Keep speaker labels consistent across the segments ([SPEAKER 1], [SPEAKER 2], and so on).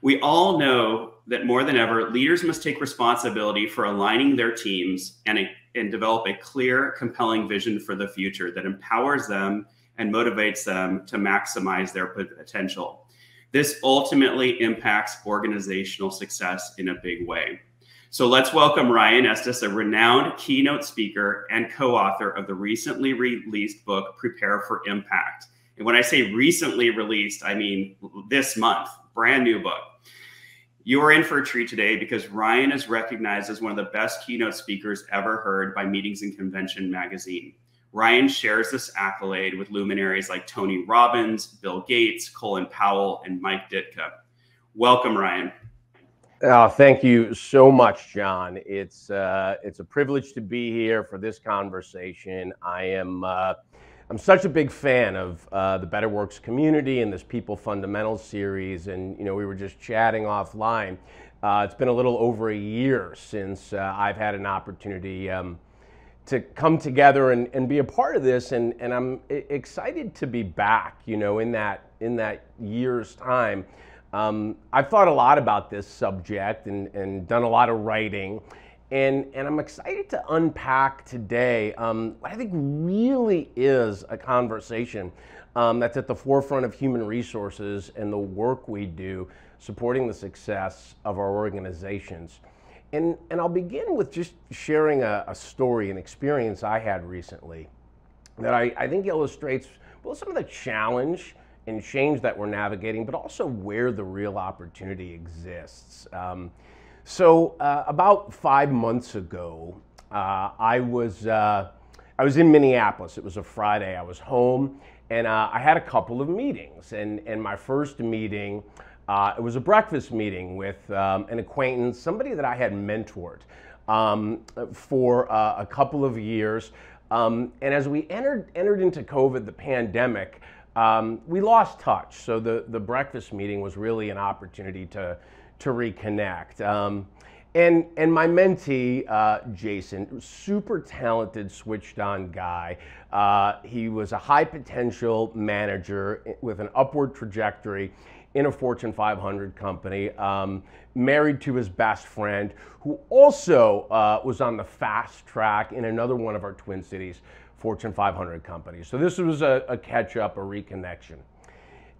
[SPEAKER 1] We all know that more than ever, leaders must take responsibility for aligning their teams and develop a clear, compelling vision for the future that empowers them and motivates them to maximize their potential. This ultimately impacts organizational success in a big way. So let's welcome Ryan Estis, a renowned keynote speaker and co-author of the recently released book, Prepare for Impact. And when I say recently released, I mean this month, brand new book. You are in for a treat today because Ryan is recognized as one of the best keynote speakers ever heard by Meetings and Convention magazine. Ryan shares this accolade with luminaries like Tony Robbins, Bill Gates, Colin Powell, and Mike Ditka. Welcome, Ryan.
[SPEAKER 2] Oh, thank you so much, John. It's a privilege to be here for this conversation. I'm such a big fan of the Betterworks community and this People Fundamentals series. And we were just chatting offline. It's been a little over a year since I've had an opportunity to come together and be a part of this, and I'm excited to be back. In that year's time. I've thought a lot about this subject and done a lot of writing, and I'm excited to unpack today what I think really is a conversation that's at the forefront of human resources and the work we do supporting the success of our organizations. And I'll begin with just sharing a story, an experience I had recently that I think illustrates some of the challenge and change that we're navigating, but also where the real opportunity exists. So about 5 months ago, I was in Minneapolis. It was a Friday. I was home, and I had a couple of meetings. And my first meeting, it was a breakfast meeting with an acquaintance, somebody that I had mentored for a couple of years. And as we entered into COVID, the pandemic, we lost touch. So the breakfast meeting was really an opportunity to reconnect. And my mentee, Jason, super talented, switched on guy. He was a high potential manager with an upward trajectory in a Fortune 500 company, married to his best friend, who also was on the fast track in another one of our Twin Cities Fortune 500 companies. So this was a catch up, a reconnection.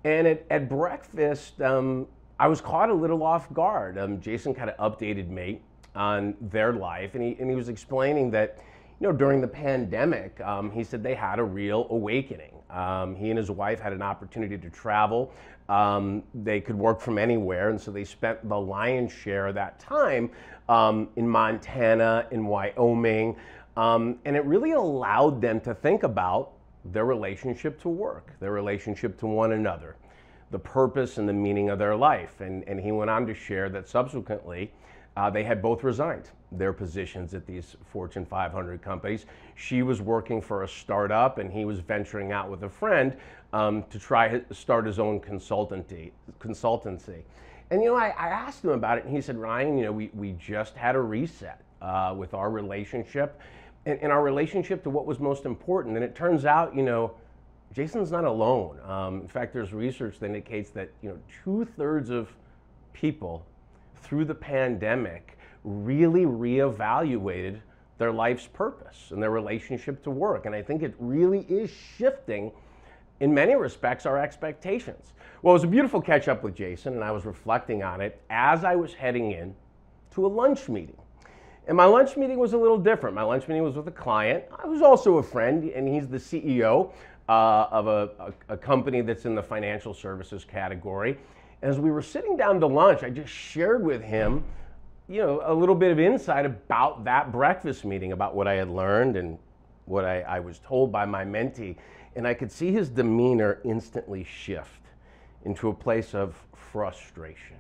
[SPEAKER 2] And at breakfast, I was caught a little off guard. Jason kind of updated me on their life, and he was explaining that, during the pandemic, he said they had a real awakening. He and his wife had an opportunity to travel. They could work from anywhere, and so they spent the lion's share of that time in Montana, in Wyoming, and it really allowed them to think about their relationship to work, their relationship to one another, the purpose and the meaning of their life. And he went on to share that subsequently they had both resigned their positions at these Fortune 500 companies. She was working for a startup, and he was venturing out with a friend to try to start his own consultancy. And I asked him about it, and he said, Ryan, we just had a reset with our relationship and our relationship to what was most important. And it turns out, Jason's not alone. In fact, there's research that indicates that 2/3 of people through the pandemic really reevaluated their life's purpose and their relationship to work. And I think it really is shifting, in many respects, our expectations. Well, it was a beautiful catch up with Jason, and I was reflecting on it as I was heading in to a lunch meeting. And my lunch meeting was a little different. My lunch meeting was with a client. I was also a friend, and he's the CEO of a company that's in the financial services category. As we were sitting down to lunch, I just shared with him, a little bit of insight about that breakfast meeting, about what I had learned and what I was told by my mentee. And I could see his demeanor instantly shift into a place of frustration.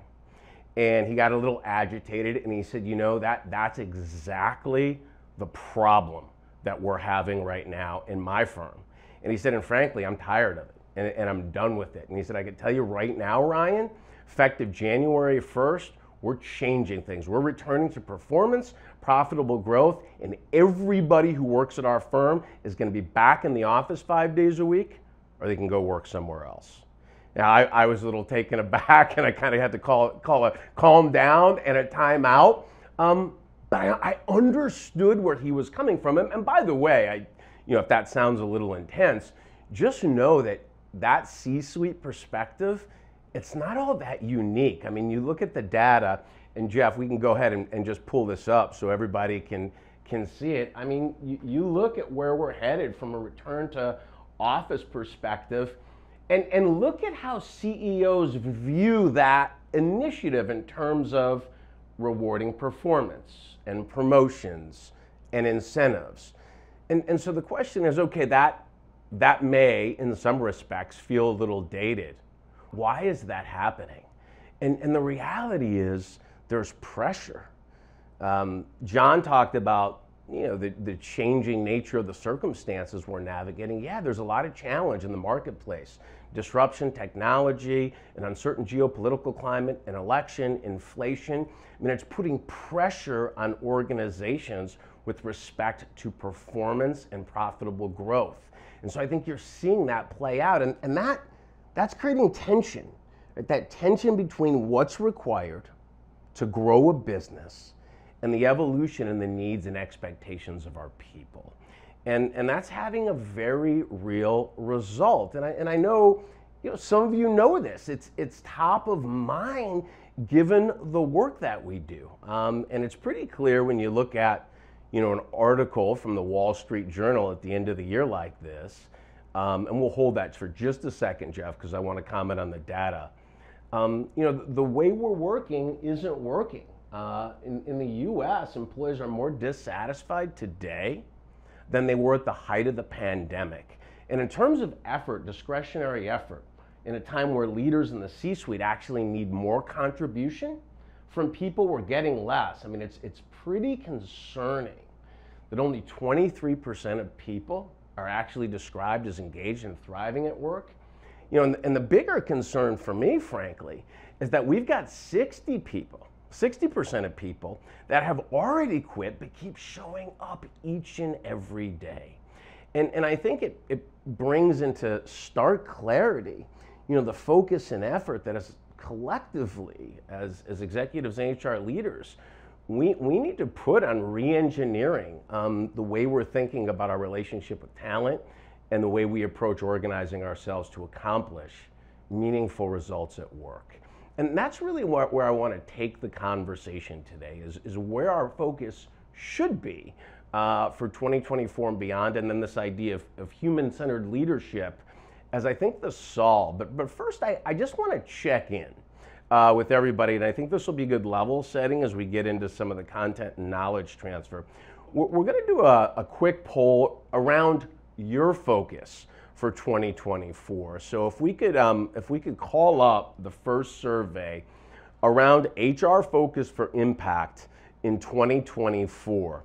[SPEAKER 2] And he got a little agitated, and he said, that's exactly the problem that we're having right now in my firm. And he said, and frankly, I'm tired of it, and I'm done with it. And he said, I can tell you right now, Ryan, effective January 1st, we're changing things. We're returning to performance, profitable growth, and everybody who works at our firm is going to be back in the office 5 days a week, or they can go work somewhere else. Yeah, I was a little taken aback, and I kind of had to calm down and a timeout. But I understood where he was coming from. And by the way, if that sounds a little intense, just know that that C-suite perspective, it's not all that unique. I mean, you look at the data, and Jeff, we can go ahead and just pull this up so everybody can see it. I mean, you look at where we're headed from a return to office perspective, and look at how CEOs view that initiative in terms of rewarding performance and promotions and incentives. And so the question is, okay, that may, in some respects, feel a little dated. Why is that happening? And the reality is there's pressure. John talked about the changing nature of the circumstances we're navigating. Yeah, there's a lot of challenge in the marketplace. Disruption, technology, an uncertain geopolitical climate, an election, inflation. I mean, it's putting pressure on organizations with respect to performance and profitable growth. And so I think you're seeing that play out, and that's creating tension. Right? That tension between what's required to grow a business and the evolution and the needs and expectations of our people. And that's having a very real result. And I know, some of you know this. It's top of mind given the work that we do. And it's pretty clear when you look at, an article from the Wall Street Journal at the end of the year like this. And we'll hold that for just a second, Jeff, because I want to comment on the data. The way we're working isn't working. In the US, employees are more dissatisfied today than they were at the height of the pandemic. And in terms of effort, discretionary effort, in a time where leaders in the C-suite actually need more contribution from people, we're getting less. I mean, it's pretty concerning that only 23% of people are actually described as engaged and thriving at work. And the bigger concern for me, frankly, is that we've got 60% of people that have already quit but keep showing up each and every day. And I think it brings into stark clarity, the focus and effort that is collectively, as executives and HR leaders, we need to put on re-engineering the way we're thinking about our relationship with talent and the way we approach organizing ourselves to accomplish meaningful results at work. And that's really where I want to take the conversation today, is where our focus should be for 2024 and beyond, and then this idea of human-centered leadership as I think the solve. But first, I just want to check in with everybody, and I think this will be good level setting as we get into some of the content and knowledge transfer. We're going to do a quick poll around your focus for 2024. So if we could call up the first survey around HR focus for impact in 2024.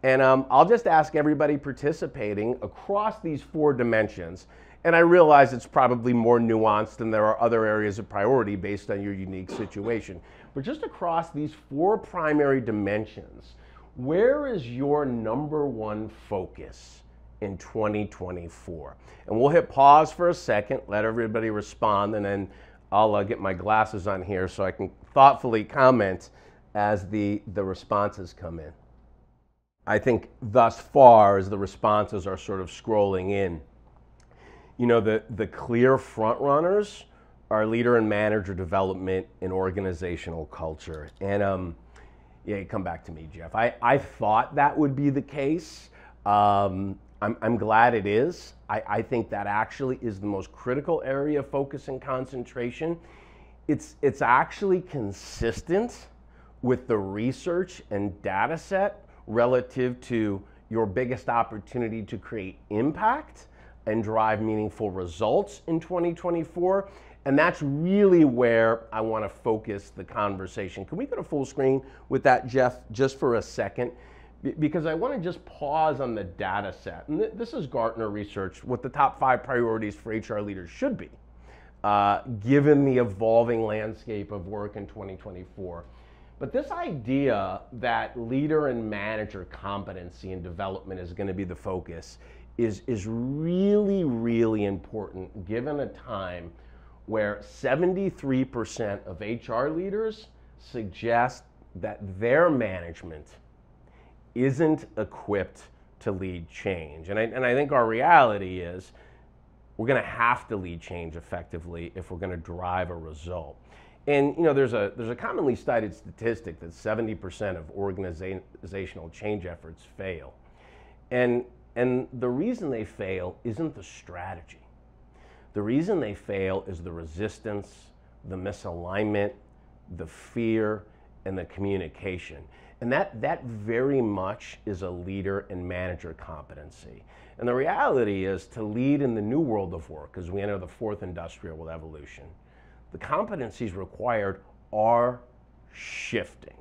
[SPEAKER 2] And I'll just ask everybody participating across these 4 dimensions. And I realize it's probably more nuanced and there are other areas of priority based on your unique situation. But just across these 4 primary dimensions, where is your number one focus in 2024? And we'll hit pause for a second, let everybody respond, and then I'll get my glasses on here so I can thoughtfully comment as the responses come in. I think thus far, as the responses are sort of scrolling in, the clear front runners are leader and manager development and organizational culture. And you come back to me, Jeff. I thought that would be the case. I'm glad it is. I think that actually is the most critical area of focus and concentration. It's actually consistent with the research and data set relative to your biggest opportunity to create impact and drive meaningful results in 2024. And that's really where I want to focus the conversation. Can we go to full screen with that, Jeff, just for a second? Because I want to just pause on the data set. And this is Gartner research, what the top 5 priorities for HR leaders should be, given the evolving landscape of work in 2024. But this idea that leader and manager competency and development is going to be the focus is really, really important given a time where 73% of HR leaders suggest that their management isn't equipped to lead change. And I think our reality is we're going to have to lead change effectively if we're going to drive a result. And there's a commonly cited statistic that 70% of organizational change efforts fail. And the reason they fail isn't the strategy. The reason they fail is the resistance, the misalignment, the fear, and the communication. And that very much is a leader and manager competency. And the reality is, to lead in the new world of work as we enter the fourth industrial revolution, the competencies required are shifting.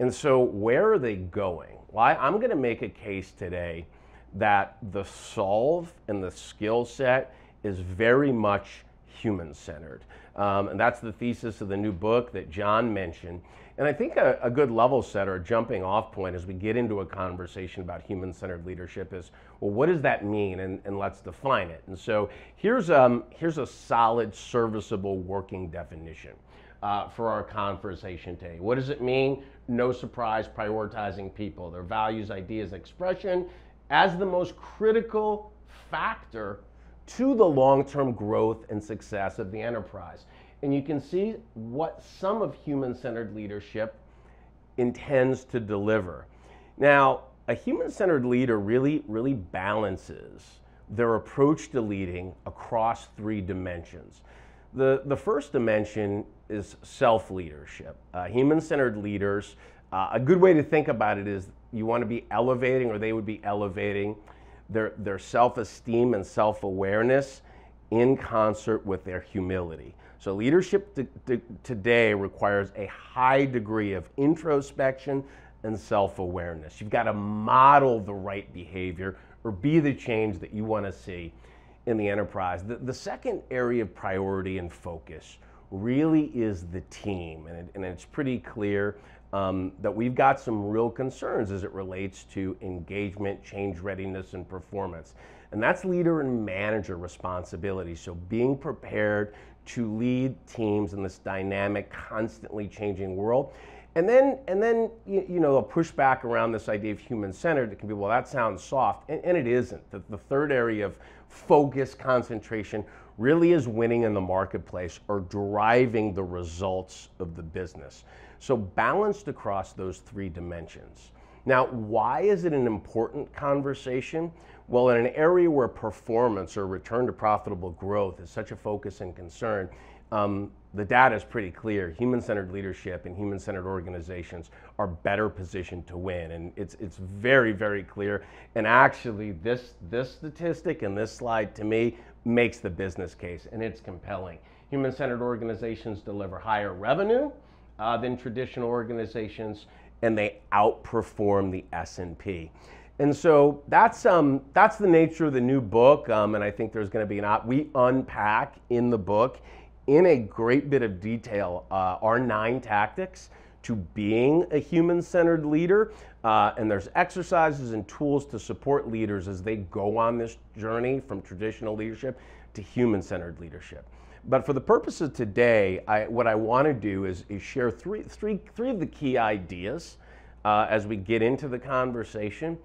[SPEAKER 2] And so where are they going? Well, I'm going to make a case today that the solve and the skill set is very much human-centered. And that's the thesis of the new book that John mentioned. And I think a good level setter, a jumping off point as we get into a conversation about human-centered leadership is, well, what does that mean? And let's define it. And so here's a solid, serviceable working definition for our conversation today. What does it mean? No surprise, prioritizing people, their values, ideas, expression as the most critical factor to the long-term growth and success of the enterprise. And you can see what some of human-centered leadership intends to deliver. Now, a human-centered leader really balances their approach to leading across three dimensions. The first dimension is self-leadership. Human-centered leaders, a good way to think about it is you want to be elevating, or they would be elevating their self-esteem and self-awareness in concert with their humility. So leadership today requires a high degree of introspection and self-awareness. You've got to model the right behavior or be the change that you want to see in the enterprise. The second area of priority and focus really is the team. And it's pretty clear that we've got some real concerns as it relates to engagement, change readiness, and performance. And that's leader and manager responsibility. So being prepared to lead teams in this dynamic, constantly changing world. And then a pushback around this idea of human-centered. It can be, well, that sounds soft, and it isn't. The third area of focus, concentration, really is winning in the marketplace or driving the results of the business. So balanced across those three dimensions. Now, why is it an important conversation? Well, in an area where performance or return to profitable growth is such a focus and concern, the data is pretty clear. Human-centered leadership and human-centered organizations are better positioned to win. And it's very, very clear. And actually, this statistic and this slide, to me, makes the business case, and it's compelling. Human-centered organizations deliver higher revenue than traditional organizations, and they outperform the S&P. And so that's the nature of the new book, and I think there's going to be we unpack in the book in a great bit of detail our 9 tactics to being a human-centered leader, and there's exercises and tools to support leaders as they go on this journey from traditional leadership to human-centered leadership. But for the purpose of today, what I want to do is share three of the key ideas as we get into the conversation.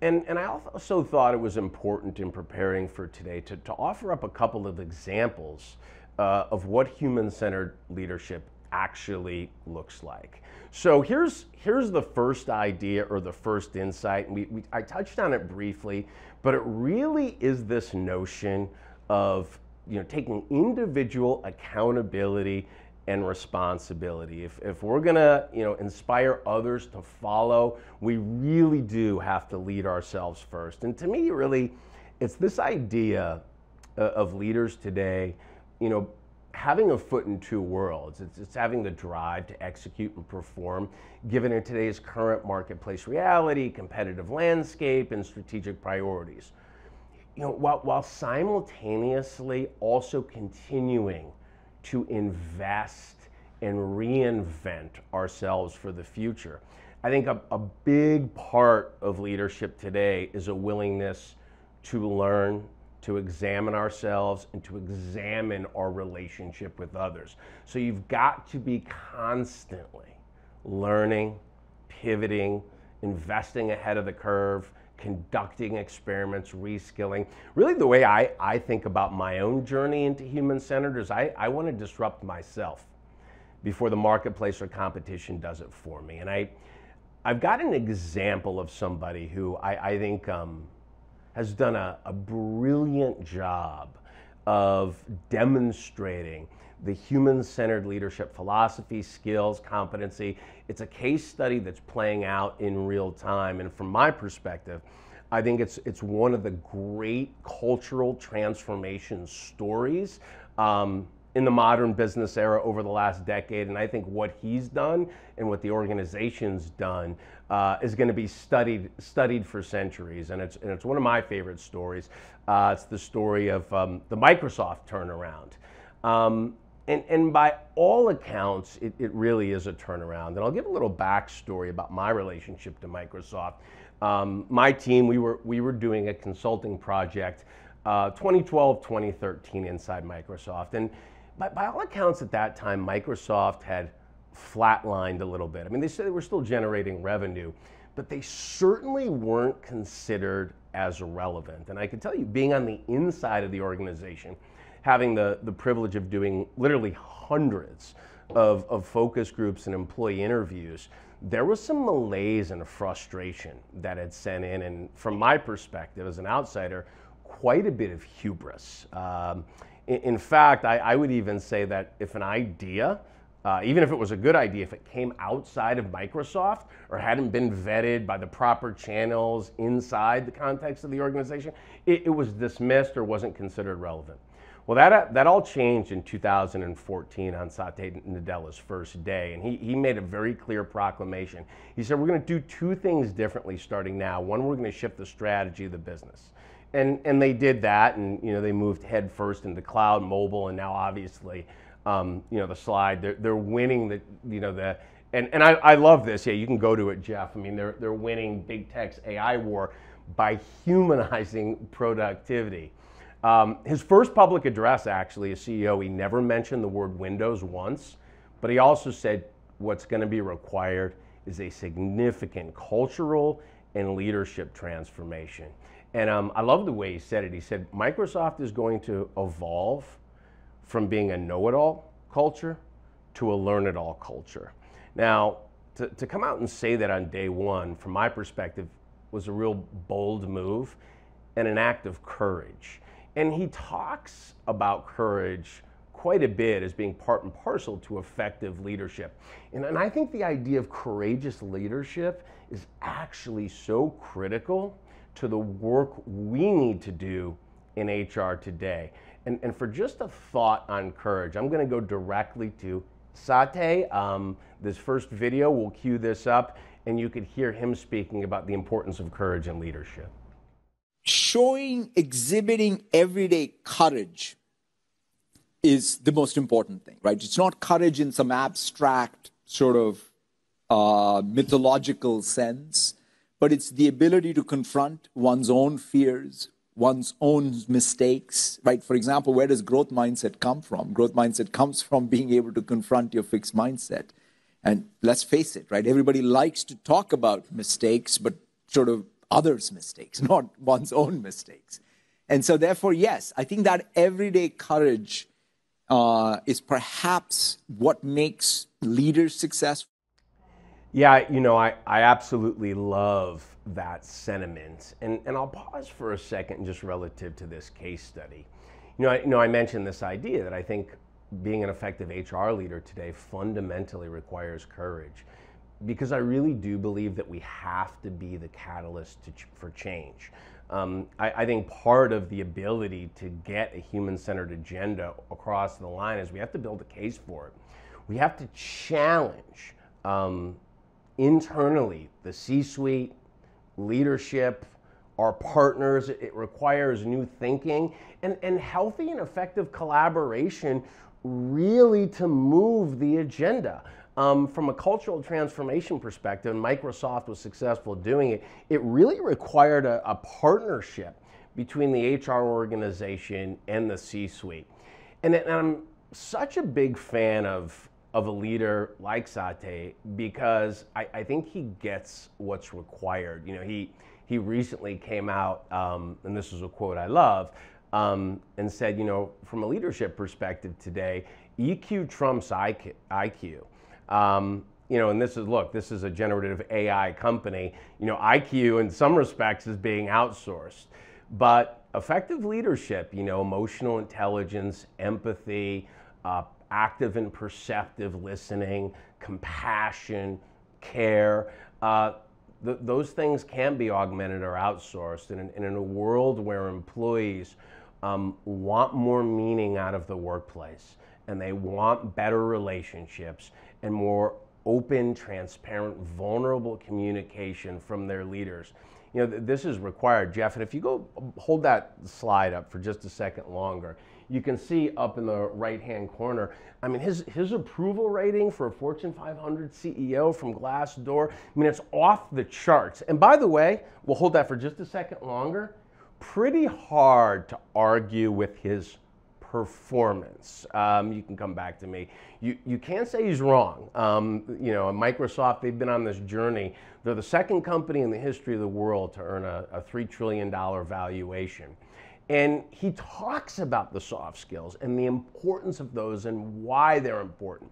[SPEAKER 2] And I also thought it was important in preparing for today to offer up a couple of examples of what human-centered leadership actually looks like. So here's the first idea or the first insight. And I touched on it briefly, but it really is this notion of taking individual accountability and responsibility. If we're gonna inspire others to follow, we really do have to lead ourselves first. And to me, really, it's this idea of leaders today, having a foot in two worlds. It's having the drive to execute and perform, given in today's current marketplace reality, competitive landscape, and strategic priorities. While simultaneously also continuing to invest and reinvent ourselves for the future. I think a big part of leadership today is a willingness to learn, to examine ourselves and to examine our relationship with others. So you've got to be constantly learning, pivoting, investing ahead of the curve, conducting experiments, reskilling. Really the way I think about my own journey into human-centered is I want to disrupt myself before the marketplace or competition does it for me. And I've got an example of somebody who I think has done a brilliant job of demonstrating the human-centered leadership philosophy, skills, competency. It's a case study that's playing out in real time. And from my perspective, I think it's one of the great cultural transformation stories in the modern business era over the last decade. And I think what he's done and what the organization's done is going to be studied for centuries. And it's one of my favorite stories. It's the story of the Microsoft turnaround. And by all accounts, it really is a turnaround. And I'll give a little backstory about my relationship to Microsoft. My team, we were doing a consulting project, 2012, 2013 inside Microsoft. And by all accounts at that time, Microsoft had flatlined a little bit. I mean, they said they were still generating revenue, but they certainly weren't considered as relevant. And I can tell you, being on the inside of the organization, having the privilege of doing literally hundreds of focus groups and employee interviews, there was some malaise and frustration that had set in, and from my perspective as an outsider, quite a bit of hubris. In fact, I would even say that if an idea, even if it was a good idea, if it came outside of Microsoft or hadn't been vetted by the proper channels inside the context of the organization, it was dismissed or wasn't considered relevant. Well, that all changed in 2014 on Satya Nadella's first day, and he made a very clear proclamation. He said, we're going to do two things differently starting now. One, we're going to shift the strategy of the business. And they did that, and they moved headfirst into cloud, mobile, and now obviously, the slide. They're winning and I love this. Yeah, you can go to it, Jeff. I mean, they're winning big tech's AI war by humanizing productivity. His first public address, actually, as CEO, he never mentioned the word Windows once, but he also said what's going to be required is a significant cultural and leadership transformation. And I love the way he said it. He said, Microsoft is going to evolve from being a know-it-all culture to a learn-it-all culture. Now, to come out and say that on day one, from my perspective, was a real bold move and an act of courage. And he talks about courage quite a bit as being part and parcel to effective leadership. And I think the idea of courageous leadership is actually so critical to the work we need to do in HR today. And for just a thought on courage, I'm going to go directly to Satya. This first video, we'll cue this up, and you could hear him speaking about the importance of courage in leadership.
[SPEAKER 3] Exhibiting everyday courage is the most important thing, right? It's not courage in some abstract sort of mythological sense, but it's the ability to confront one's own fears, one's own mistakes, right? For example, where does growth mindset come from? Growth mindset comes from being able to confront your fixed mindset. And let's face it, right? Everybody likes to talk about mistakes, but sort of others' mistakes, not one's own mistakes. And so therefore, yes, I think that everyday courage is perhaps what makes leaders successful.
[SPEAKER 2] Yeah, I absolutely love that sentiment. And I'll pause for a second just relative to this case study. I mentioned this idea that I think being an effective HR leader today fundamentally requires courage, because I really do believe that we have to be the catalyst for change. I think part of the ability to get a human-centered agenda across the line is we have to build a case for it. We have to challenge internally the C-suite, leadership, our partners. It requires new thinking and healthy and effective collaboration really to move the agenda. From a cultural transformation perspective, and Microsoft was successful doing it, it really required a partnership between the HR organization and the C-suite. And I'm such a big fan of a leader like Satya because I think he gets what's required. You know, he recently came out, and this is a quote I love, and said, you know, from a leadership perspective today, EQ trumps IQ. You know, and this is a generative AI company. You know, IQ in some respects is being outsourced, but effective leadership, you know, emotional intelligence, empathy, active and perceptive listening, compassion, care, those things can be augmented or outsourced. And in a world where employees want more meaning out of the workplace, and they want better relationships and more open, transparent, vulnerable communication from their leaders, you know, this is required, Jeff. And if you go hold that slide up for just a second longer, you can see up in the right-hand corner, I mean, his approval rating for a Fortune 500 CEO from Glassdoor, I mean, it's off the charts. And by the way, we'll hold that for just a second longer, pretty hard to argue with his performance. You can come back to me. You can't say he's wrong. You know, Microsoft, they've been on this journey. They're the second company in the history of the world to earn a $3 trillion valuation. And he talks about the soft skills and the importance of those and why they're important.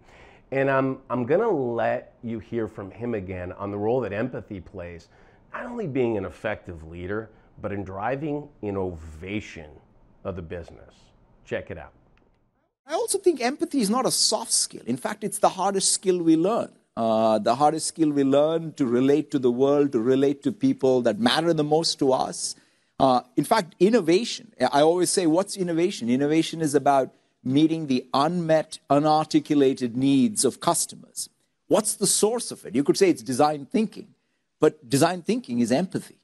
[SPEAKER 2] And I'm gonna let you hear from him again on the role that empathy plays, not only being an effective leader, but in driving innovation of the business. Check it out.
[SPEAKER 3] I also think empathy is not a soft skill. In fact, it's the hardest skill we learn. The hardest skill we learn to relate to the world, to relate to people that matter the most to us. In fact, innovation. I always say, what's innovation? Innovation is about meeting the unmet, unarticulated needs of customers. What's the source of it? You could say it's design thinking, but design thinking is empathy.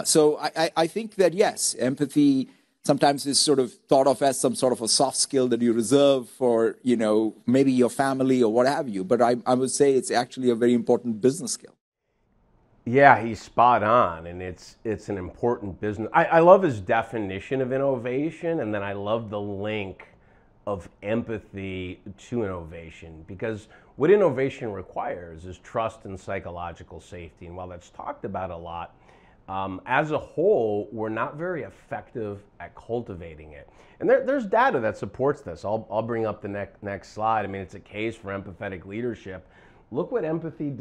[SPEAKER 3] So I think that, yes, empathy sometimes is sort of thought of as some sort of a soft skill that you reserve for, you know, maybe your family or what have you. But I would say it's actually a very important business skill.
[SPEAKER 2] Yeah, he's spot on, and it's an important business. I love his definition of innovation, and then I love the link of empathy to innovation, because what innovation requires is trust and psychological safety. And while that's talked about a lot, as a whole, we're not very effective at cultivating it. And there's data that supports this. I'll bring up the next slide. I mean, it's a case for empathetic leadership. Look what empathy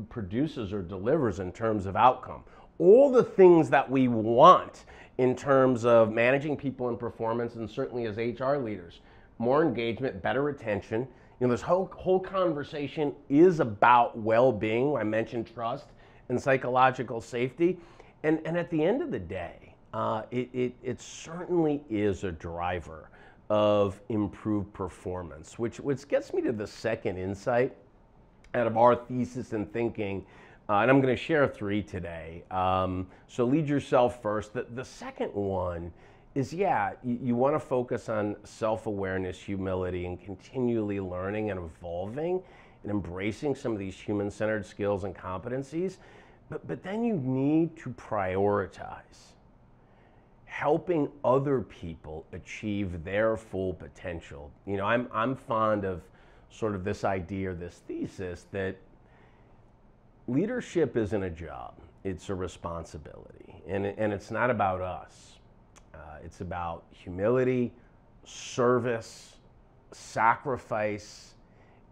[SPEAKER 2] produces or delivers in terms of outcome. All the things that we want in terms of managing people and performance, and certainly as HR leaders, more engagement, better retention. You know, this whole conversation is about well-being. I mentioned trust and psychological safety. And at the end of the day, it certainly is a driver of improved performance, which gets me to the second insight out of our thesis and thinking, and I'm going to share 3 today. So lead yourself first. The second one is, yeah, you want to focus on self-awareness, humility, and continually learning and evolving and embracing some of these human-centered skills and competencies. But then you need to prioritize helping other people achieve their full potential. You know, I'm fond of sort of this idea or this thesis that leadership isn't a job, it's a responsibility. And it's not about us. It's about humility, service, sacrifice,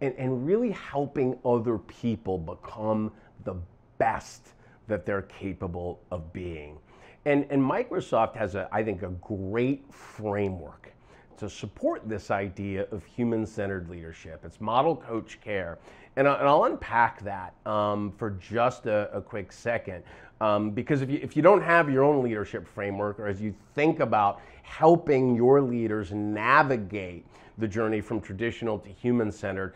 [SPEAKER 2] and really helping other people become the best that they're capable of being. And Microsoft has, I think, a great framework to support this idea of human-centered leadership. It's model, coach, care. And I'll unpack that for just a quick second. Because if you don't have your own leadership framework, or as you think about helping your leaders navigate the journey from traditional to human-centered,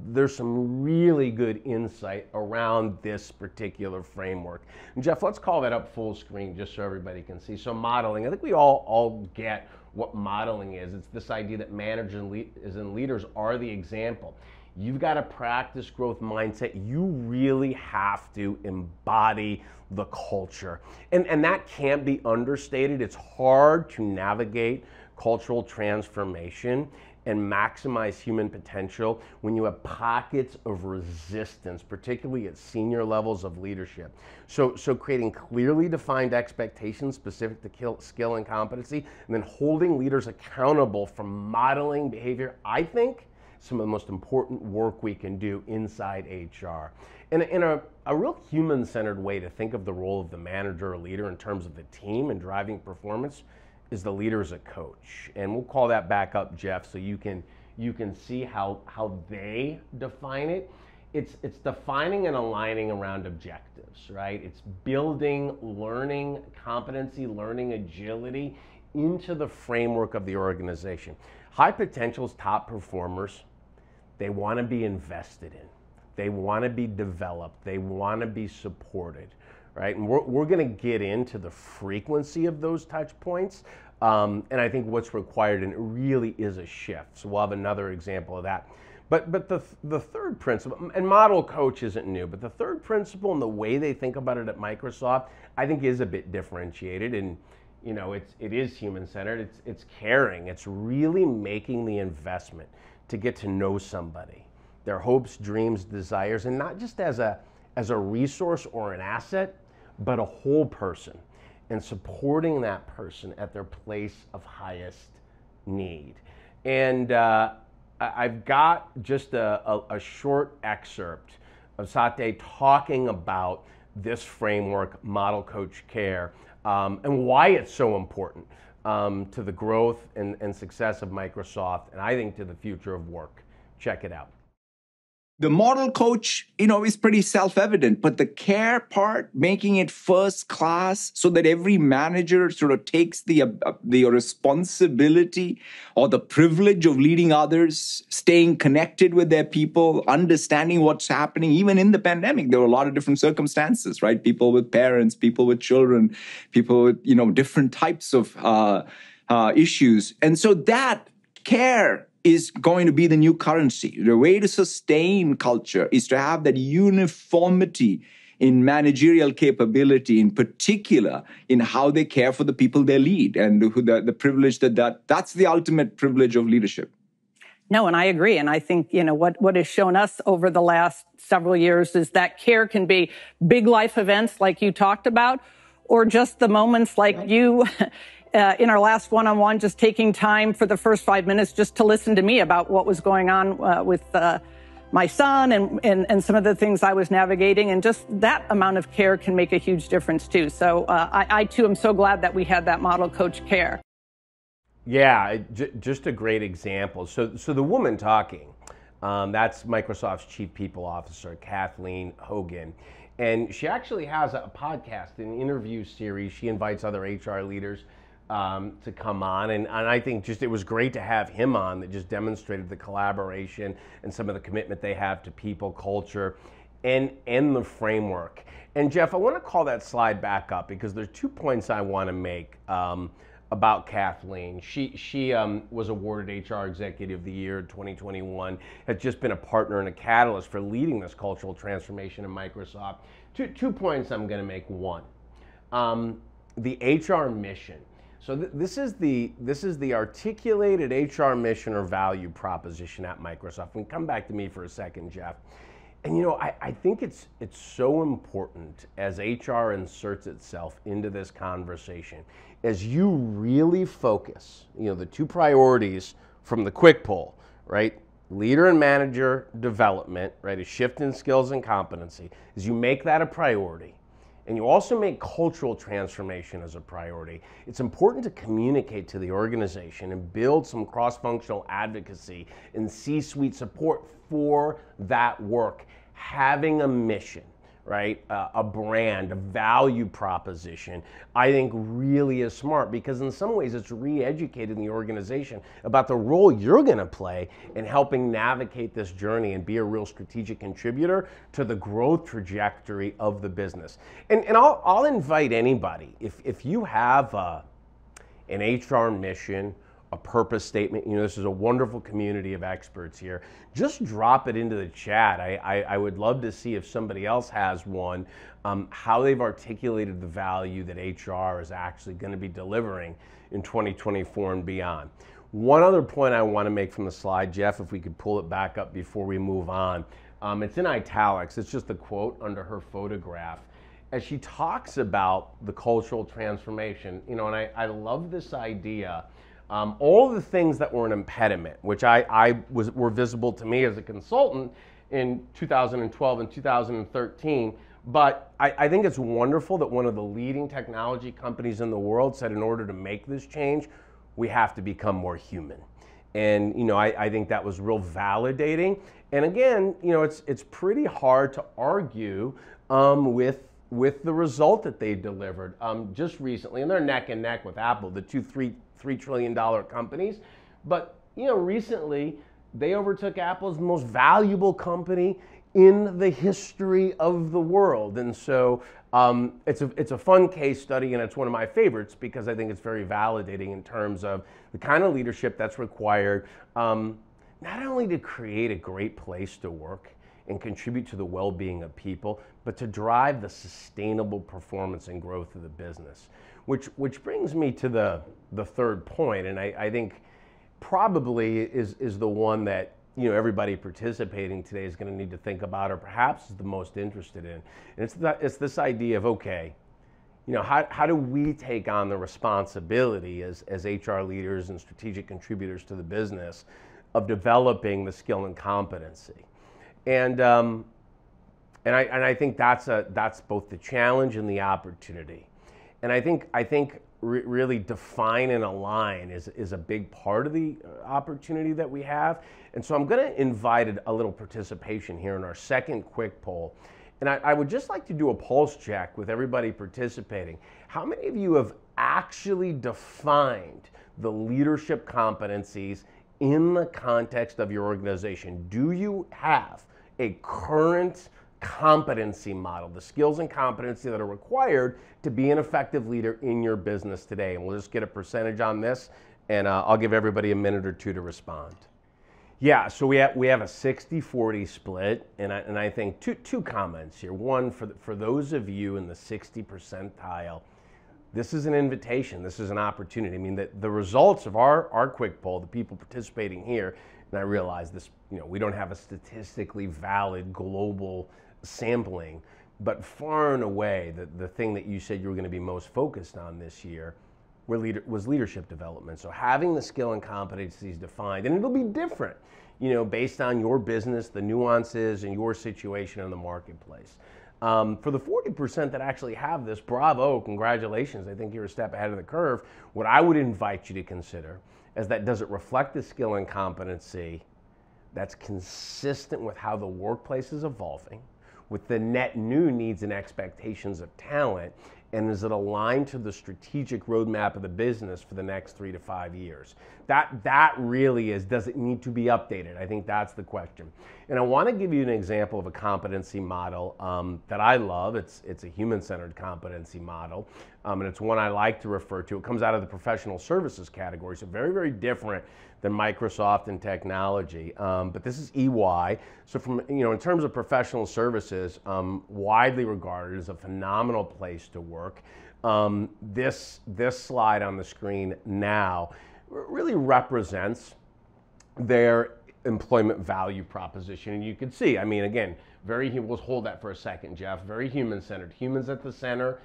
[SPEAKER 2] there's some really good insight around this particular framework. And Jeff, let's call that up full screen just so everybody can see. So modeling, I think we all get what modeling is. It's this idea that managers and leaders are the example. you've got to practice growth mindset. You really have to embody the culture. And that can't be understated. It's hard to navigate cultural transformation and maximize human potential when you have pockets of resistance, particularly at senior levels of leadership. So creating clearly defined expectations specific to skill and competency, and then holding leaders accountable for modeling behavior, I think some of the most important work we can do inside HR. And in a real human-centered way to think of the role of the manager or leader in terms of the team and driving performance is the leader as a coach. And we'll call that back up, Jeff, so you can see how they define it. It's defining and aligning around objectives, right? It's building learning competency, learning agility into the framework of the organization. High potentials, top performers, they want to be invested in. They want to be developed. They want to be supported, right? And we're going to get into the frequency of those touch points. And I think what's required, and it really is a shift. So we'll have another example of that. But the third principle, and model coach isn't new, but the third principle and the way they think about it at Microsoft, I think is a bit differentiated. And you know, it is human-centered. It's caring. It's really making the investment to get to know somebody, their hopes, dreams, desires, and not just as a resource or an asset, but a whole person, and supporting that person at their place of highest need. And I've got just a short excerpt of Satya talking about this framework, model coach care, and why it's so important to the growth and success of Microsoft, and I think to the future of work. Check it out.
[SPEAKER 3] The model coach, is pretty self-evident, but the care part, making it first class so that every manager sort of takes the responsibility or the privilege of leading others, staying connected with their people, understanding what's happening. Even in the pandemic, there were a lot of different circumstances, right? People with parents, people with children, people with, different types of issues. And so that care is going to be the new currency. The way to sustain culture is to have that uniformity in managerial capability, in particular in how they care for the people they lead, and the privilege that's the ultimate privilege of leadership.
[SPEAKER 4] No, and I agree. And I think, what has shown us over the last several years is that care can be big life events like you talked about, or just the moments like you in our last one-on-one, just taking time for the first 5 minutes just to listen to me about what was going on with my son and some of the things I was navigating. And just that amount of care can make a huge difference too. So I too am so glad that we had that model coach care.
[SPEAKER 2] Yeah, just a great example. So the woman talking, that's Microsoft's Chief People Officer, Kathleen Hogan. And she actually has a podcast, an interview series. She invites other HR leaders to come on, and I think it was great to have him on. That just demonstrated the collaboration and some of the commitment they have to people, culture, and the framework. And Jeff, I want to call that slide back up because there's 2 points I want to make about Kathleen. She was awarded HR Executive of the Year in 2021, has just been a partner and a catalyst for leading this cultural transformation in Microsoft. Two points I'm going to make. One, the HR mission. So this is the articulated HR mission or value proposition at Microsoft. And come back to me for a second, Jeff. And I think it's so important as HR inserts itself into this conversation, as you really focus, the 2 priorities from the quick poll, right? Leader and manager development, right? A shift in skills and competency, as you make that a priority. And you also make cultural transformation as a priority. It's important to communicate to the organization and build some cross-functional advocacy and C-suite support for that work. Having a mission, right? A brand, a value proposition, I think really is smart, because in some ways it's re-educating the organization about the role you're going to play in helping navigate this journey and be a real strategic contributor to the growth trajectory of the business. And I'll invite anybody, if you have an HR mission, a purpose statement. This is a wonderful community of experts here. Just drop it into the chat. I would love to see if somebody else has one, how they've articulated the value that HR is actually going to be delivering in 2024 and beyond. One other point I want to make from the slide, Jeff, if we could pull it back up before we move on. It's in italics. It's just a quote under her photograph as she talks about the cultural transformation. And I love this idea. All the things that were an impediment, which were visible to me as a consultant in 2012 and 2013. But I think it's wonderful that one of the leading technology companies in the world said in order to make this change, we have to become more human. And I think that was real validating. And again, it's pretty hard to argue with the result that they delivered just recently. And they're neck and neck with Apple, the $3 trillion companies. But recently they overtook Apple as the most valuable company in the history of the world. And so it's a fun case study, and it's one of my favorites because I think it's very validating in terms of the kind of leadership that's required, not only to create a great place to work and contribute to the well-being of people, but to drive the sustainable performance and growth of the business. Which brings me to the third point, and I think probably is the one that everybody participating today is going to need to think about, or perhaps is the most interested in. And it's this idea of, okay, how do we take on the responsibility as HR leaders and strategic contributors to the business of developing the skill and competency? And I think that's both the challenge and the opportunity. And I think really define and align is a big part of the opportunity that we have. And so I'm going to invite a little participation here in our second quick poll. And I would just like to do a pulse check with everybody participating. How many of you have actually defined the leadership competencies in the context of your organization? Do you have a current competency model, the skills and competency that are required to be an effective leader in your business today? And we'll just get a percentage on this, and I'll give everybody a minute or two to respond. Yeah, so we have a 60-40 split, and I think two comments here. One, for those of you in the 60 percentile, this is an invitation. This is an opportunity. I mean, the results of our quick poll, the people participating here, and I realize this, we don't have a statistically valid global sampling, but far and away, the thing that you said you were going to be most focused on this year was leadership development. So having the skill and competencies defined, and it'll be different, based on your business, the nuances, and your situation in the marketplace. For the 40% that actually have this, bravo, congratulations. I think you're a step ahead of the curve. What I would invite you to consider is that does it reflect the skill and competency that's consistent with how the workplace is evolving, with the net new needs and expectations of talent, and is it aligned to the strategic roadmap of the business for the next 3 to 5 years? That really is, does it need to be updated? I think that's the question. And I want to give you an example of a competency model that I love. It's a human-centered competency model, and it's one I like to refer to. It comes out of the professional services category, so very, very different than Microsoft and technology. But this is EY. So from, in terms of professional services, widely regarded as a phenomenal place to work. This slide on the screen now really represents their employment value proposition. And you can see, again, we'll hold that for a second, Jeff, very human-centered, humans at the center.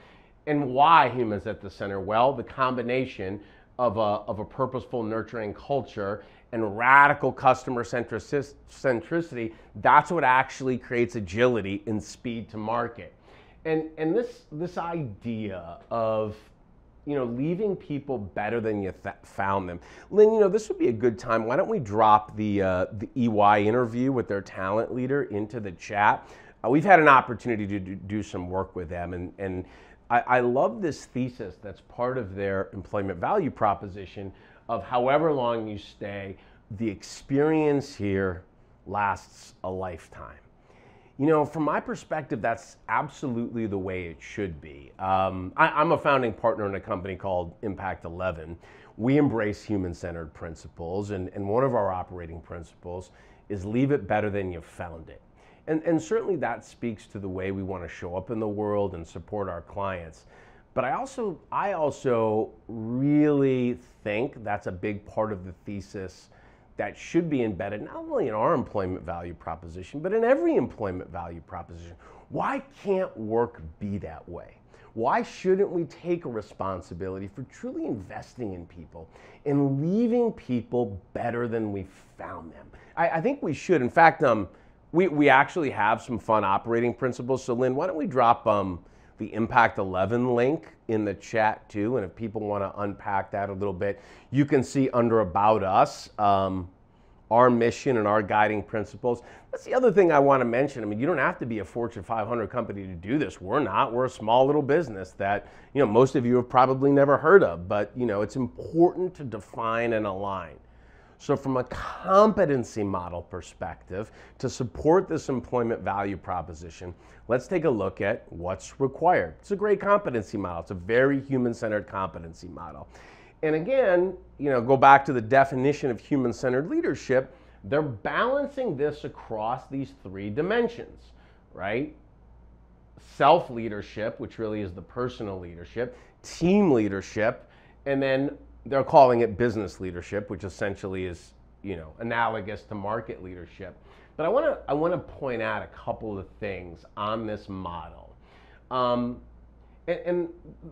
[SPEAKER 2] And why humans at the center? Well, the combination of a purposeful, nurturing culture and radical customer centricity, that's what actually creates agility and speed to market. And this idea of leaving people better than you found them. Lynn, this would be a good time. Why don't we drop the EY interview with their talent leader into the chat? We've had an opportunity to do some work with them, and I love this thesis that's part of their employment value proposition of however long you stay, the experience here lasts a lifetime. You know, from my perspective, that's absolutely the way it should be. I'm a founding partner in a company called Impact 11. We embrace human-centered principles, and one of our operating principles is leave it better than you found it. And certainly that speaks to the way we want to show up in the world and support our clients. But I also really think that's a big part of the thesis that should be embedded not only in our employment value proposition, but in every employment value proposition. Why can't work be that way? Why shouldn't we take a responsibility for truly investing in people and leaving people better than we found them? I think we should. In fact, we actually have some fun operating principles. So Lynn, why don't we drop the Impact 11 link in the chat too, and if people want to unpack that a little bit, you can see under About Us, our mission and our guiding principles. That's the other thing I want to mention. I mean, you don't have to be a Fortune 500 company to do this. We're not. We're a small little business that, you know, most of you have probably never heard of, but, you know, it's important to define and align. So from a competency model perspective, to support this employment value proposition, let's take a look at what's required. It's a great competency model. It's a very human-centered competency model. And again, you know, go back to the definition of human-centered leadership. They're balancing this across these three dimensions, right? Self-leadership, which really is the personal leadership, team leadership, and then they're calling it business leadership, which essentially is, you know, analogous to market leadership. But I want to point out a couple of things on this model. And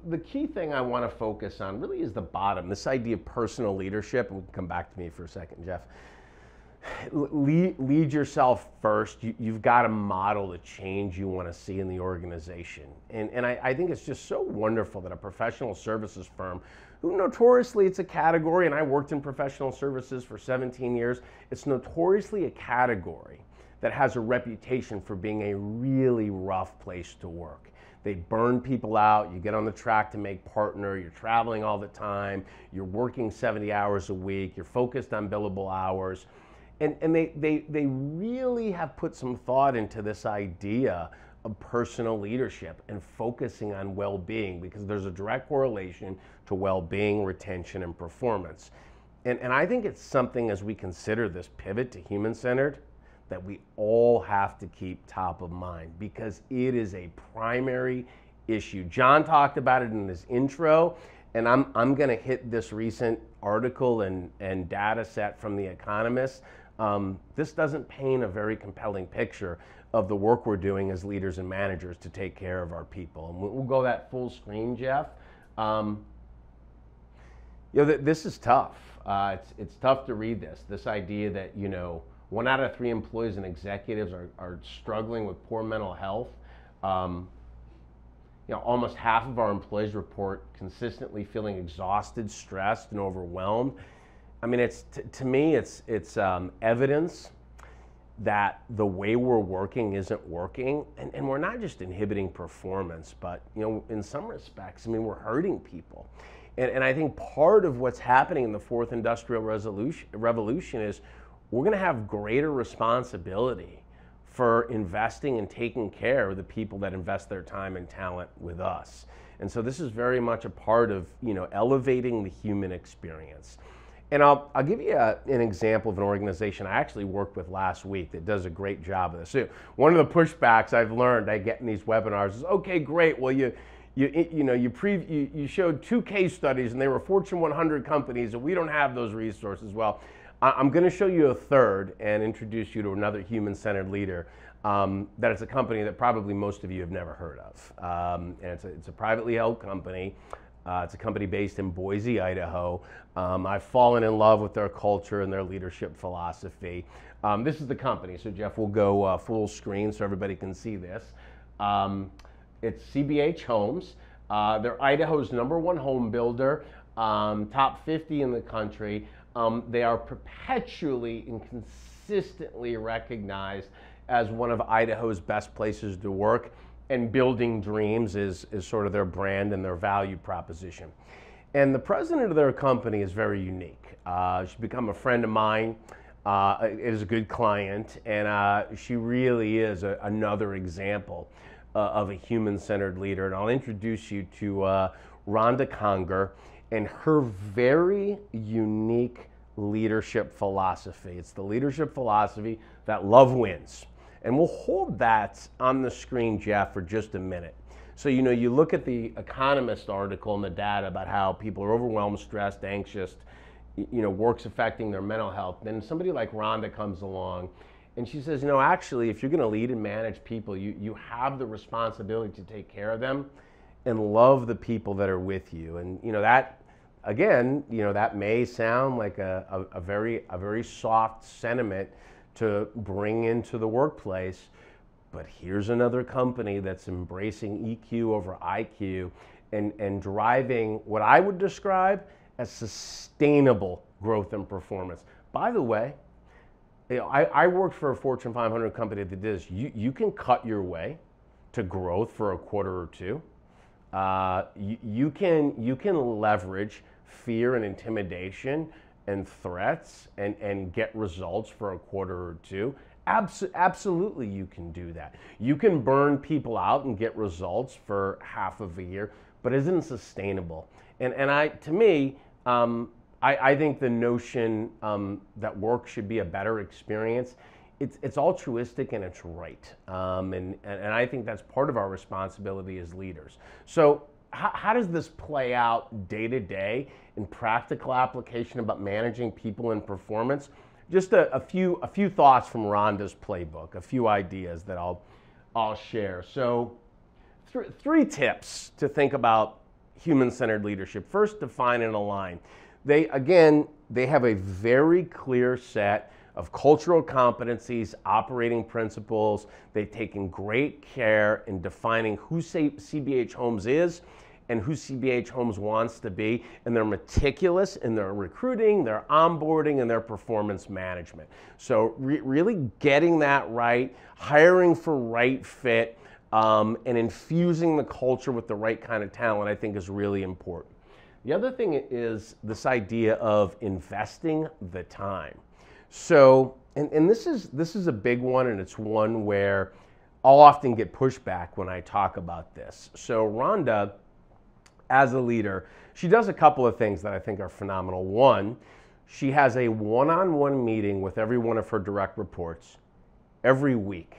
[SPEAKER 2] the key thing I want to focus on really is the bottom, this idea of personal leadership. And we can come back to me for a second, Jeff. Lead yourself first. You've got to model the change you want to see in the organization. And I think it's just so wonderful that a professional services firm, who notoriously it's a category, and I worked in professional services for 17 years, it's notoriously a category that has a reputation for being a really rough place to work. They burn people out, you get on the track to make partner, you're traveling all the time, you're working 70 hours a week, you're focused on billable hours. And they really have put some thought into this idea of personal leadership and focusing on well-being, because there's a direct correlation to well-being, retention, and performance. And I think it's something, as we consider this pivot to human-centered, that we all have to keep top of mind, because it is a primary issue. John talked about it in his intro, and I'm going to hit this recent article and data set from The Economist. This doesn't paint a very compelling picture of the work we're doing as leaders and managers to take care of our people. And we'll go that full screen, Jeff. You know, this is tough. It's tough to read this idea that, you know, 1 out of 3 employees and executives are struggling with poor mental health. You know, almost half of our employees report consistently feeling exhausted, stressed, and overwhelmed. I mean, to me, it's evidence that the way we're working isn't working, and we're not just inhibiting performance, but, you know, in some respects, I mean, we're hurting people. And I think part of what's happening in the fourth industrial revolution is we're going to have greater responsibility for investing and taking care of the people that invest their time and talent with us. And so this is very much a part of, you know, elevating the human experience. And I'll give you an example of an organization I actually worked with last week that does a great job of this. So one of the pushbacks I've learned I get in these webinars is, okay, great, well, you showed 2 case studies and they were Fortune 100 companies and we don't have those resources. Well, I'm going to show you a third and introduce you to another human-centered leader that is a company that probably most of you have never heard of. And it's a privately held company. It's a company based in Boise, Idaho. I've fallen in love with their culture and their leadership philosophy. This is the company. So Jeff, we'll go full screen so everybody can see this. It's CBH Homes. They're Idaho's #1 home builder, top 50 in the country. They are perpetually and consistently recognized as one of Idaho's best places to work, and building dreams is sort of their brand and their value proposition. And the president of their company is very unique. She's become a friend of mine. is a good client, and she really is another example of a human-centered leader. And I'll introduce you to Rhonda Conger and her very unique leadership philosophy. It's the leadership philosophy that love wins. And we'll hold that on the screen, Jeff, for just a minute. So, you know, you look at the Economist article and the data about how people are overwhelmed, stressed, anxious, you know, work's affecting their mental health. Then somebody like Rhonda comes along and she says, you know, actually, if you're going to lead and manage people, you have the responsibility to take care of them and love the people that are with you. And, you know, that, again, you know, that may sound like a very soft sentiment to bring into the workplace, but here's another company that's embracing EQ over IQ and driving what I would describe as sustainable growth and performance. By the way, you know, I worked for a Fortune 500 company that did this. You can cut your way to growth for a quarter or two. You can leverage fear and intimidation and threats and get results for a quarter or two. Absolutely, you can do that. You can burn people out and get results for half of a year, but it isn't sustainable. And to me, I think the notion that work should be a better experience, it's altruistic and it's right. And I think that's part of our responsibility as leaders. So how does this play out day to day in practical application about managing people and performance? Just a few thoughts from Rhonda's playbook, a few ideas that I'll share. So three tips to think about human-centered leadership. First, define and align. They have a very clear set of cultural competencies, operating principles. They've taken great care in defining who CBH Homes is and who CBH Homes wants to be, and they're meticulous in their recruiting, their onboarding, and their performance management. So really getting that right, hiring for right fit, and infusing the culture with the right kind of talent, I think is really important. The other thing is this idea of investing the time. So, and this is a big one, and it's one where I'll often get pushback when I talk about this. So Rhonda, as a leader, she does a couple of things that I think are phenomenal. One, she has a one-on-one meeting with every one of her direct reports every week.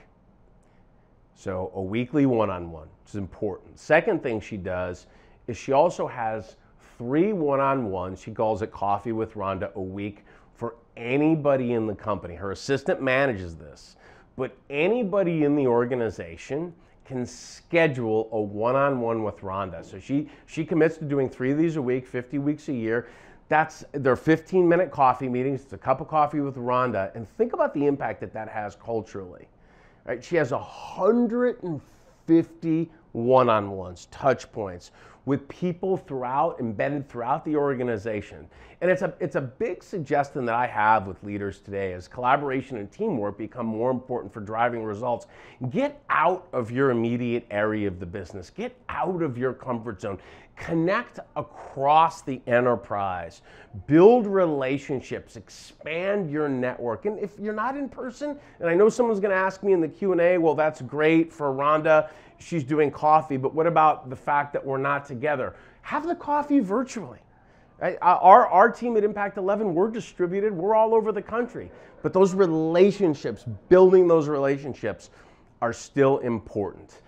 [SPEAKER 2] So a weekly one-on-one, which is important. Second thing she does is she also has 3 one-on-ones, she calls it Coffee with Rhonda, a week for anybody in the company. Her assistant manages this, but anybody in the organization can schedule a one-on-one with Rhonda. So she commits to doing 3 of these a week, 50 weeks a year. They're 15-minute coffee meetings. It's a cup of coffee with Rhonda. And think about the impact that has culturally. Right? She has 150 one-on-ones, touch points with people embedded throughout the organization. And it's a big suggestion that I have with leaders today as collaboration and teamwork become more important for driving results. Get out of your immediate area of the business. Get out of your comfort zone. Connect across the enterprise. Build relationships. Expand your network. And if you're not in person, and I know someone's going to ask me in the Q&A, well, that's great for Rhonda. She's doing coffee, but what about the fact that we're not together? Have the coffee virtually. Right? Our team at Impact 11, we're distributed. We're all over the country. But those relationships, building those relationships are still important.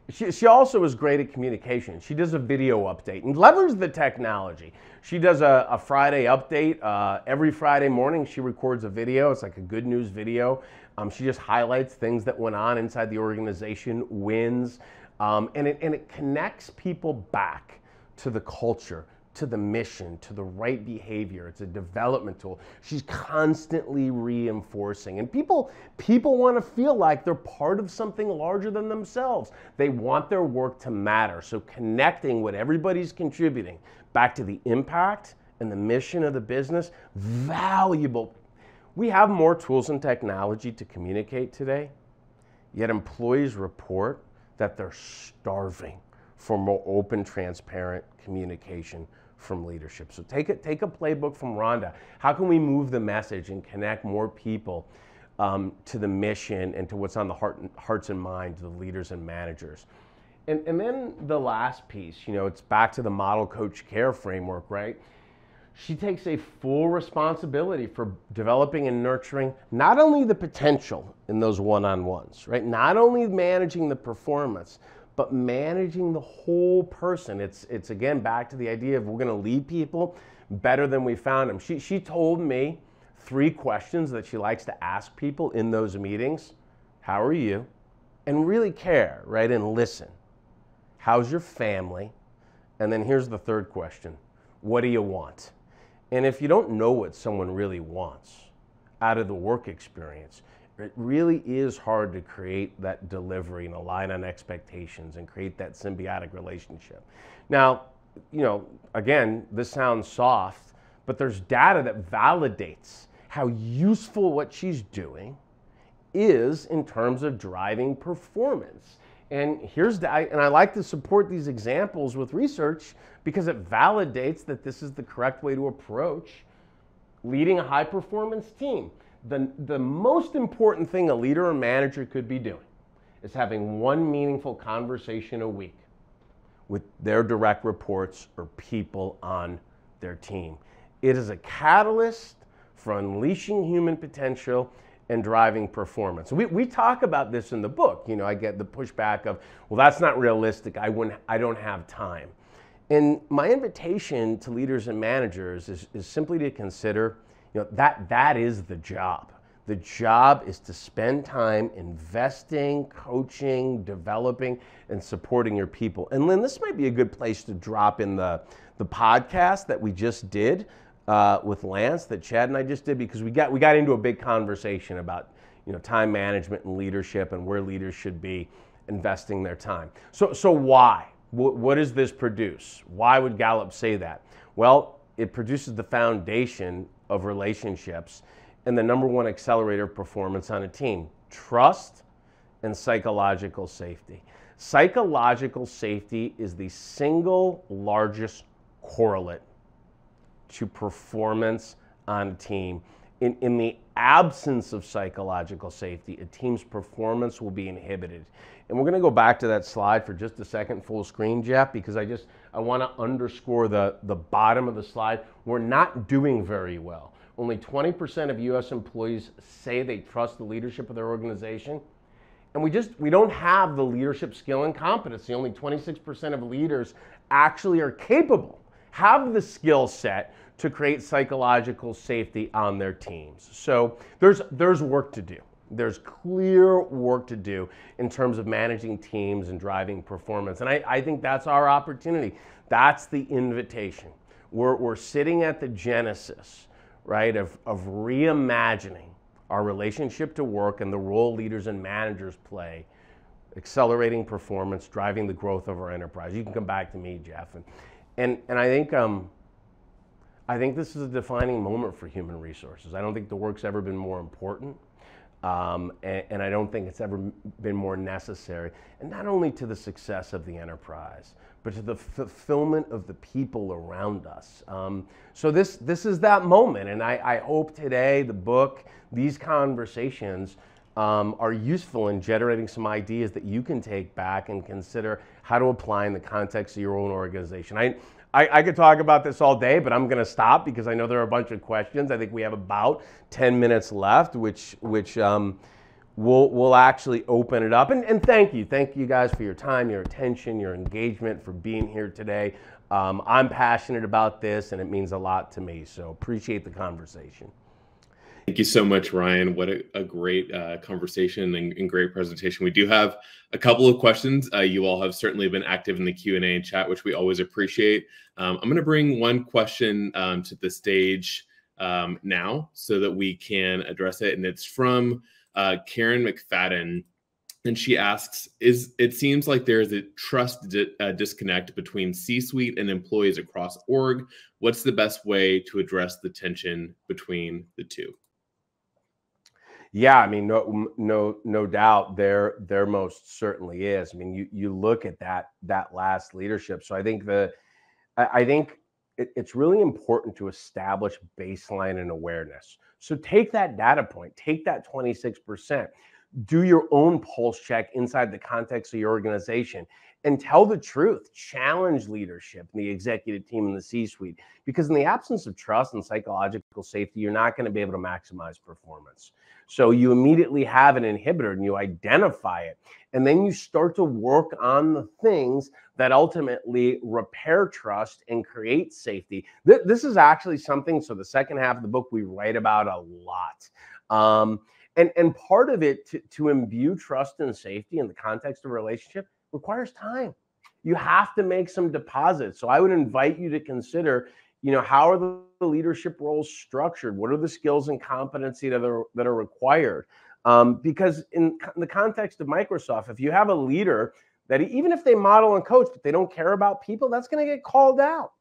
[SPEAKER 2] She also is great at communication. She does a video update and leverages the technology. She does a Friday update. Every Friday morning, she records a video. It's like a good news video. She just highlights things that went on inside the organization, wins, and it connects people back to the culture, to the mission, to the right behavior. It's a development tool. She's constantly reinforcing. And people want to feel like they're part of something larger than themselves. They want their work to matter. So connecting what everybody's contributing back to the impact and the mission of the business, valuable. We have more tools and technology to communicate today, yet employees report that they're starving for more open, transparent communication from leadership. So take a playbook from Rhonda. How can we move the message and connect more people to the mission and to what's on the hearts and minds of the leaders and managers? And then the last piece, it's back to the model coach care framework, right? She takes a full responsibility for developing and nurturing not only the potential in those one-on-ones, right? Not only managing the performance, but managing the whole person. It's again back to the idea of we're going to lead people better than we found them. She told me 3 questions that she likes to ask people in those meetings. How are you? And really care, right? And listen. How's your family? And then here's the 3rd question. What do you want? And if you don't know what someone really wants out of the work experience, it really is hard to create that delivery and align on expectations and create that symbiotic relationship. Now, again, this sounds soft, but there's data that validates how useful what she's doing is in terms of driving performance. And I like to support these examples with research because it validates that this is the correct way to approach leading a high performance team. The most important thing a leader or manager could be doing is having one meaningful conversation a week with their direct reports or people on their team. It is a catalyst for unleashing human potential and driving performance. We talk about this in the book. I get the pushback of, well, that's not realistic. I don't have time. And my invitation to leaders and managers is simply to consider, that is the job. The job is to spend time investing, coaching, developing, and supporting your people. And Lynn, this might be a good place to drop in the podcast that we just did with Lance, that Chad and I just did, because we got into a big conversation about time management and leadership and where leaders should be investing their time. So why? What does this produce? Why would Gallup say that? Well, it produces the foundation of relationships and the #1 accelerator of performance on a team: trust and psychological safety. Psychological safety is the single largest correlate to performance on a team. In the absence of psychological safety, a team's performance will be inhibited. And we're going to go back to that slide for just a second, full screen, Jeff, because I want to underscore the bottom of the slide. We're not doing very well. Only 20% of U.S. employees say they trust the leadership of their organization. And we don't have the leadership skill and competency. Only 26% of leaders actually are capable, have the skill set to create psychological safety on their teams. So there's work to do. There's clear work to do in terms of managing teams and driving performance. And I think that's our opportunity. That's the invitation. We're sitting at the genesis, right, of reimagining our relationship to work and the role leaders and managers play, accelerating performance, driving the growth of our enterprise. You can come back to me, Jeff. And I think this is a defining moment for human resources. I don't think the work's ever been more important. And I don't think it's ever been more necessary. And not only to the success of the enterprise, but to the fulfillment of the people around us. So this is that moment. And I hope today, the book, these conversations are useful in generating some ideas that you can take back and consider how to apply in the context of your own organization. I could talk about this all day, but I'm going to stop because I know there are a bunch of questions. I think we have about 10 minutes left, which we'll actually open it up. And thank you guys for your time, your attention, your engagement, for being here today. I'm passionate about this, and it means a lot to me. So appreciate the conversation.
[SPEAKER 5] Thank you so much, Ryan. What a great conversation and great presentation. We do have a couple of questions. You all have certainly been active in the Q&A and chat, which we always appreciate. I'm going to bring one question to the stage now so that we can address it. And it's from Karen McFadden. And she asks, it seems like there's a trust disconnect between C-suite and employees across org. What's the best way to address the tension between the two?
[SPEAKER 2] Yeah, I mean, no doubt there most certainly is. I mean, you look at that last leadership. So I think it's really important to establish baseline and awareness. So take that data point, take that 26%, do your own pulse check inside the context of your organization, and tell the truth. Challenge leadership and the executive team and the C-suite, because in the absence of trust and psychological safety, you're not going to be able to maximize performance. So you immediately have an inhibitor and you identify it, and then you start to work on the things that ultimately repair trust and create safety. This is actually something, so the second half of the book, we write about a lot. And part of it, to imbue trust and safety in the context of a relationship, requires time. You have to make some deposits. So I would invite you to consider, how are the leadership roles structured? What are the skills and competency that are required? Because in the context of Microsoft, if you have a leader that even if they model and coach, but they don't care about people, that's going to get called out.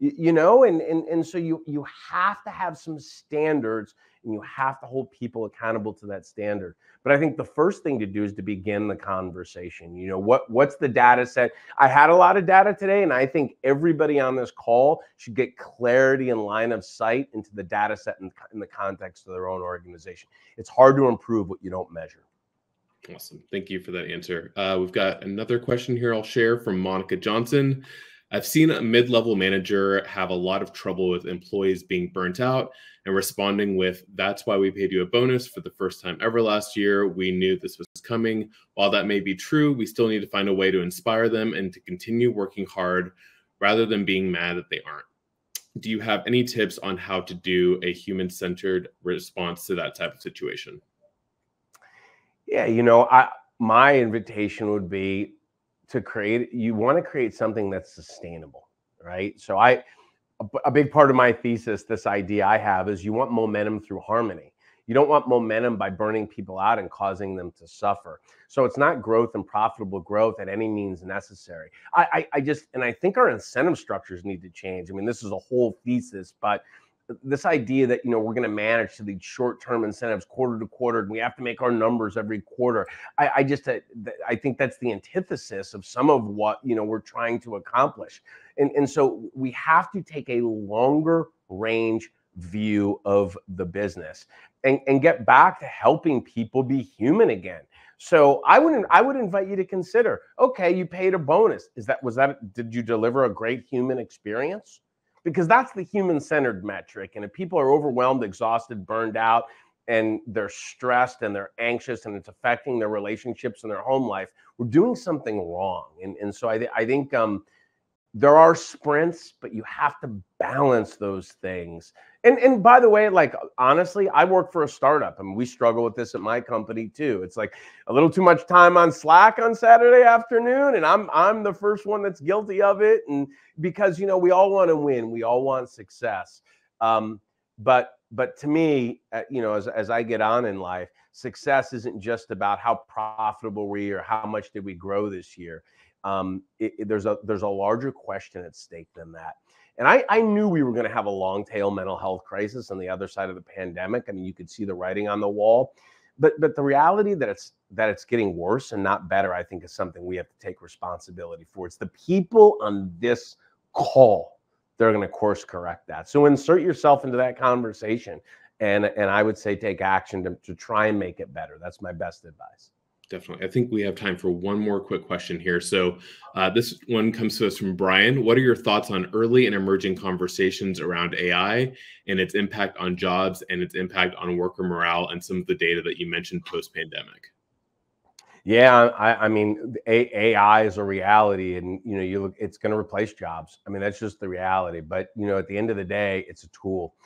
[SPEAKER 2] And so you have to have some standards, and you have to hold people accountable to that standard. But I think the first thing to do is to begin the conversation. What's the data set? I had a lot of data today, and I think everybody on this call should get clarity and line of sight into the data set in the context of their own organization. It's hard to improve what you don't measure.
[SPEAKER 5] Awesome. Thank you for that answer. We've got another question here I'll share from Monica Johnson. I've seen a mid-level manager have a lot of trouble with employees being burnt out and responding with, "That's why we paid you a bonus for the first time ever last year. We knew this was coming." While that may be true, we still need to find a way to inspire them and to continue working hard rather than being mad that they aren't. Do you have any tips on how to do a human-centered response to that type of situation?
[SPEAKER 2] Yeah, my invitation would be to you want to create something that's sustainable, right? So a big part of my thesis, this idea I have, is you want momentum through harmony. You don't want momentum by burning people out and causing them to suffer. So it's not growth and profitable growth at any means necessary. I think our incentive structures need to change. I mean, this is a whole thesis, but this idea that, we're going to manage to these short-term incentives quarter to quarter, and we have to make our numbers every quarter. I think that's the antithesis of some of what, we're trying to accomplish. And so we have to take a longer range view of the business and get back to helping people be human again. So I would invite you to consider, okay, you paid a bonus. Did you deliver a great human experience? Because that's the human-centered metric. And if people are overwhelmed, exhausted, burned out, and they're stressed and they're anxious and it's affecting their relationships and their home life, we're doing something wrong. And so I think there are sprints, but you have to balance those things. And by the way, honestly, I work for a startup. I mean, we struggle with this at my company too. It's like a little too much time on Slack on Saturday afternoon, and I'm the first one that's guilty of it. And because we all want to win, we all want success. But to me, as I get on in life, success isn't just about how profitable we are, how much did we grow this year. There's a larger question at stake than that. And I knew we were going to have a long tail mental health crisis on the other side of the pandemic. I mean, you could see the writing on the wall, but the reality that it's getting worse and not better, I think, is something we have to take responsibility for. It's the people on this call that are going to course correct that. So insert yourself into that conversation, and I would say take action to try and make it better. That's my best advice.
[SPEAKER 5] Definitely. I think we have time for one more quick question here. So this one comes to us from Brian. What are your thoughts on early and emerging conversations around AI and its impact on jobs and its impact on worker morale and some of the data that you mentioned post-pandemic?
[SPEAKER 2] Yeah, I mean, AI is a reality, and it's going to replace jobs. I mean, that's just the reality. But at the end of the day, it's a tool.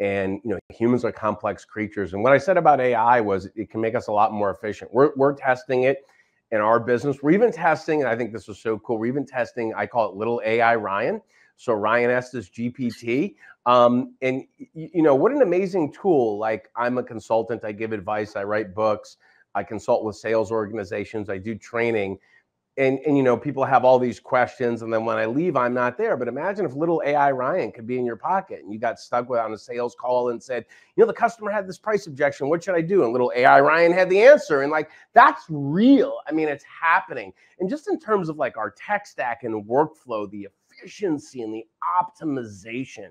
[SPEAKER 2] And humans are complex creatures. And what I said about AI was it can make us a lot more efficient. We're testing it in our business. We're even testing, and I think this is so cool. We're even testing, I call it little AI Ryan. So Ryan Estis GPT. And what an amazing tool. Like, I'm a consultant. I give advice. I write books. I consult with sales organizations. I do training. And people have all these questions, and then when I leave, I'm not there. But imagine if little AI Ryan could be in your pocket, and you got stuck with on a sales call and said, the customer had this price objection. What should I do? And little AI Ryan had the answer. And that's real. I mean, it's happening. And just in terms of our tech stack and workflow, the efficiency and the optimization.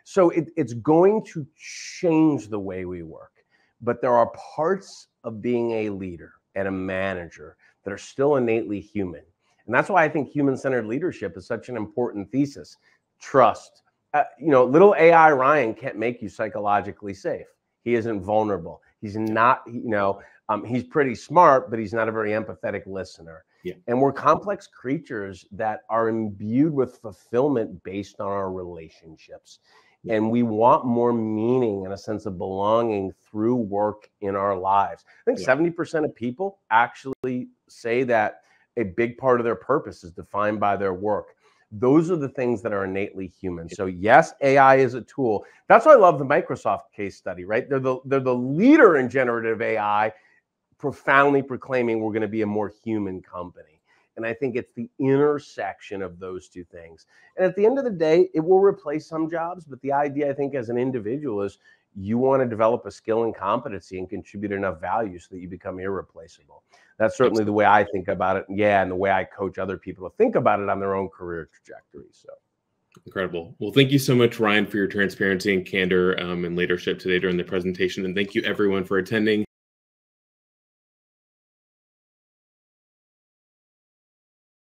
[SPEAKER 2] So it's going to change the way we work. But there are parts of being a leader and a manager that are still innately human. And that's why I think human-centered leadership is such an important thesis. Trust. Little AI Ryan can't make you psychologically safe. He isn't vulnerable. He's not, he's pretty smart, but he's not a very empathetic listener.
[SPEAKER 5] Yeah.
[SPEAKER 2] And we're complex creatures that are imbued with fulfillment based on our relationships. And we want more meaning and a sense of belonging through work in our lives. I think 70% of people actually say that a big part of their purpose is defined by their work. Those are the things that are innately human. So yes, AI is a tool. That's why I love the Microsoft case study, right? They're the leader in generative AI, profoundly proclaiming we're going to be a more human company. And I think it's the intersection of those two things. And at the end of the day, it will replace some jobs. But the idea, I think, as an individual is you want to develop a skill and competency and contribute enough value so that you become irreplaceable. That's certainly the way I think about it. Yeah, and the way I coach other people to think about it on their own career trajectory. So
[SPEAKER 5] incredible. Well, thank you so much, Ryan, for your transparency and candor and leadership today during the presentation. And thank you, everyone, for attending.